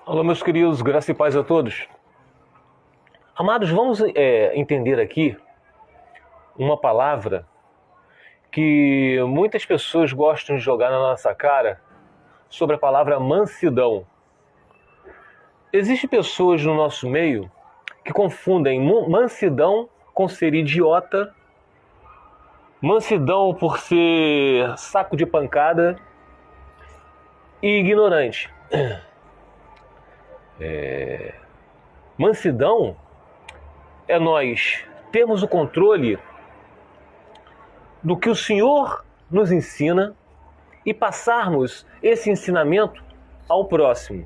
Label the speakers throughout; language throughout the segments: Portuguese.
Speaker 1: Olá, meus queridos, graça e paz a todos. Amados, vamos entender aqui uma palavra que muitas pessoas gostam de jogar na nossa cara sobre a palavra mansidão. Existem pessoas no nosso meio que confundem mansidão com ser idiota, mansidão por ser saco de pancada e ignorante. Mansidão é nós termos o controle do que o Senhor nos ensina e passarmos esse ensinamento ao próximo.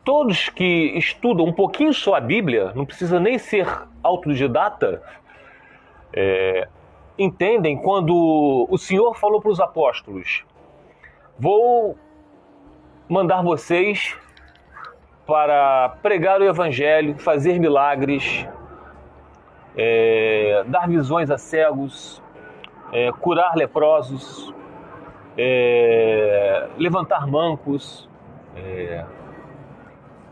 Speaker 1: Todos que estudam um pouquinho só a Bíblia, não precisa nem ser autodidata, entendem quando o Senhor falou para os apóstolos: vou mandar vocês para pregar o Evangelho, fazer milagres, dar visões a cegos, curar leprosos, levantar mancos.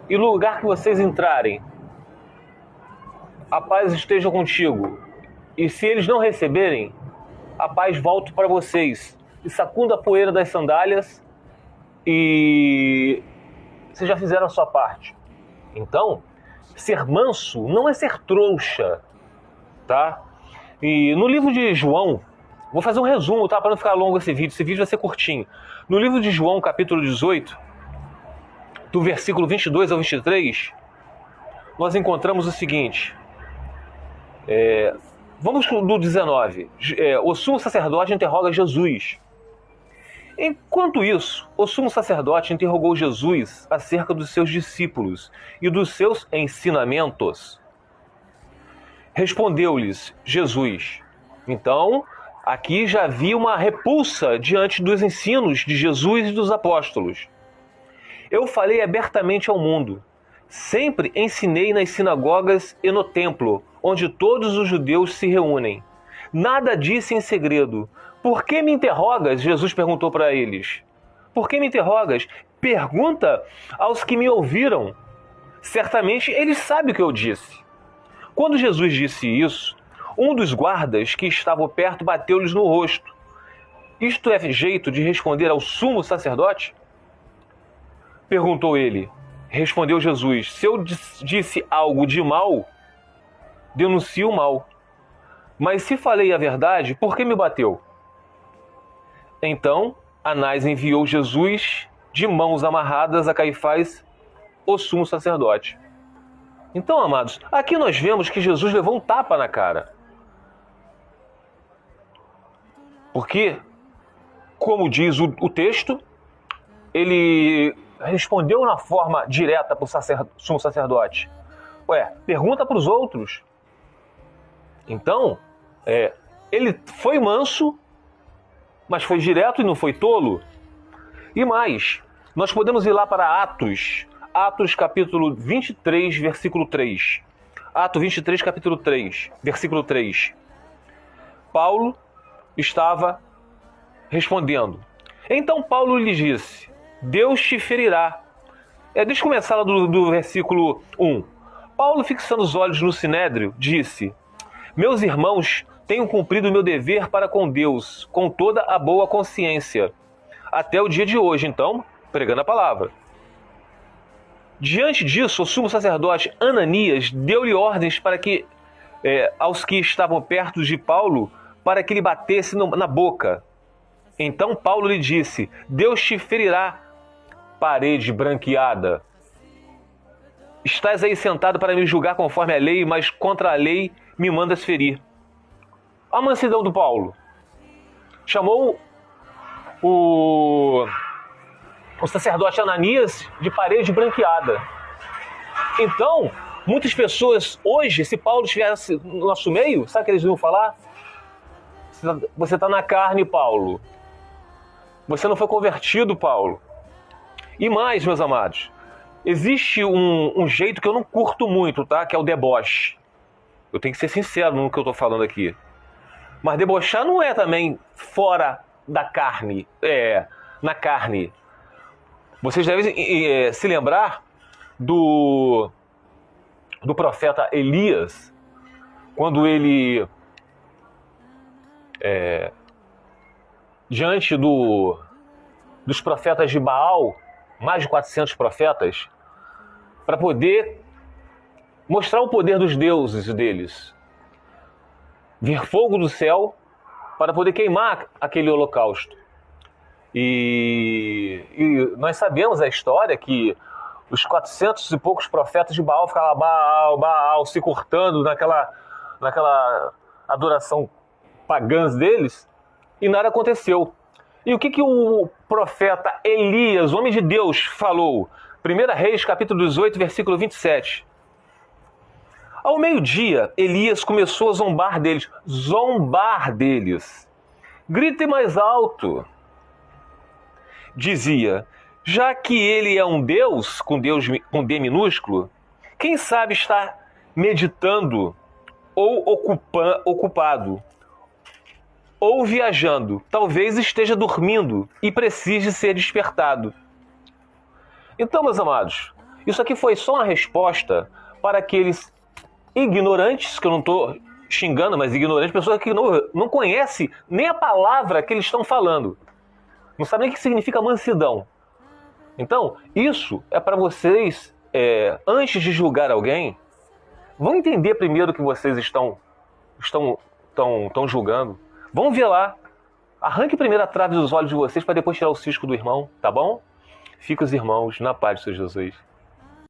Speaker 1: E no lugar que vocês entrarem, a paz esteja contigo. E se eles não receberem, a paz volta para vocês. E sacunda a poeira das sandálias e vocês já fizeram a sua parte. Então, ser manso não é ser trouxa, tá? E no livro de João, vou fazer um resumo, tá? Para não ficar longo esse vídeo vai ser curtinho. No livro de João, capítulo 18, do versículo 22 ao 23, nós encontramos o seguinte. Vamos do 19. O sumo sacerdote interroga Jesus. Enquanto isso, o sumo sacerdote interrogou Jesus acerca dos seus discípulos e dos seus ensinamentos. Respondeu-lhes Jesus. Então, aqui já havia uma repulsa diante dos ensinos de Jesus e dos apóstolos. Eu falei abertamente ao mundo. Sempre ensinei nas sinagogas e no templo, onde todos os judeus se reúnem. Nada disse em segredo. Por que me interrogas? Jesus perguntou para eles. Por que me interrogas? Pergunta aos que me ouviram. Certamente eles sabem o que eu disse. Quando Jesus disse isso, um dos guardas que estavam perto bateu-lhes no rosto. Isto é jeito de responder ao sumo sacerdote? Perguntou ele. Respondeu Jesus: se eu disse algo de mal, denuncio o mal. Mas se falei a verdade, por que me bateu? Então, Anás enviou Jesus de mãos amarradas a Caifás, o sumo sacerdote. Então, amados, aqui nós vemos que Jesus levou um tapa na cara. Porque, como diz o texto, ele respondeu na forma direta para o sumo sacerdote. Pergunta para os outros. Então, ele foi manso, mas foi direto e não foi tolo. E mais, nós podemos ir lá para Atos capítulo 23, versículo 3. Atos 23, capítulo 3, versículo 3. Paulo estava respondendo. Então Paulo lhe disse: Deus te ferirá. Deixa eu começar lá do versículo 1. Paulo, fixando os olhos no sinédrio, disse: meus irmãos, tenho cumprido o meu dever para com Deus, com toda a boa consciência, até o dia de hoje, então, pregando a palavra. Diante disso, o sumo sacerdote Ananias deu-lhe ordens para que, aos que estavam perto de Paulo, para que lhe batesse na boca. Então Paulo lhe disse: Deus te ferirá, parede branqueada. Estás aí sentado para me julgar conforme a lei, mas contra a lei me mandas ferir. A mansidão do Paulo. Chamou o sacerdote Ananias de parede branqueada. Então, muitas pessoas hoje, se Paulo estivesse no nosso meio, sabe o que eles iam falar? Você está na carne, Paulo. Você não foi convertido, Paulo. E mais, meus amados, existe um jeito que eu não curto muito, tá? Que é o deboche. Eu tenho que ser sincero no que eu estou falando aqui. Mas debochar não é também fora da carne, na carne. Vocês devem se lembrar do profeta Elias, quando ele, diante dos profetas de Baal, mais de 400 profetas, para poder mostrar o poder dos deuses deles, vir fogo do céu para poder queimar aquele holocausto. E nós sabemos a história que os 400 e poucos profetas de Baal ficavam Baal, Baal, se cortando naquela adoração pagã deles, e nada aconteceu. E o que o profeta Elias, homem de Deus, falou? 1 Reis, capítulo 18, versículo 27. Ao meio-dia, Elias começou a zombar deles. Zombar deles. Gritem mais alto. Dizia, já que ele é um Deus, com D minúsculo, quem sabe está meditando ou ocupado, ou viajando, talvez esteja dormindo e precise ser despertado. Então, meus amados, isso aqui foi só uma resposta para aqueles ignorantes, que eu não estou xingando, mas ignorantes, pessoas que não conhecem nem a palavra que eles estão falando. Não sabem nem o que significa mansidão. Então, isso é para vocês, antes de julgar alguém, vão entender primeiro o que vocês estão julgando. Vão ver lá. Arranque primeiro a trave dos olhos de vocês para depois tirar o cisco do irmão, tá bom? Fica os irmãos na paz do Senhor Jesus.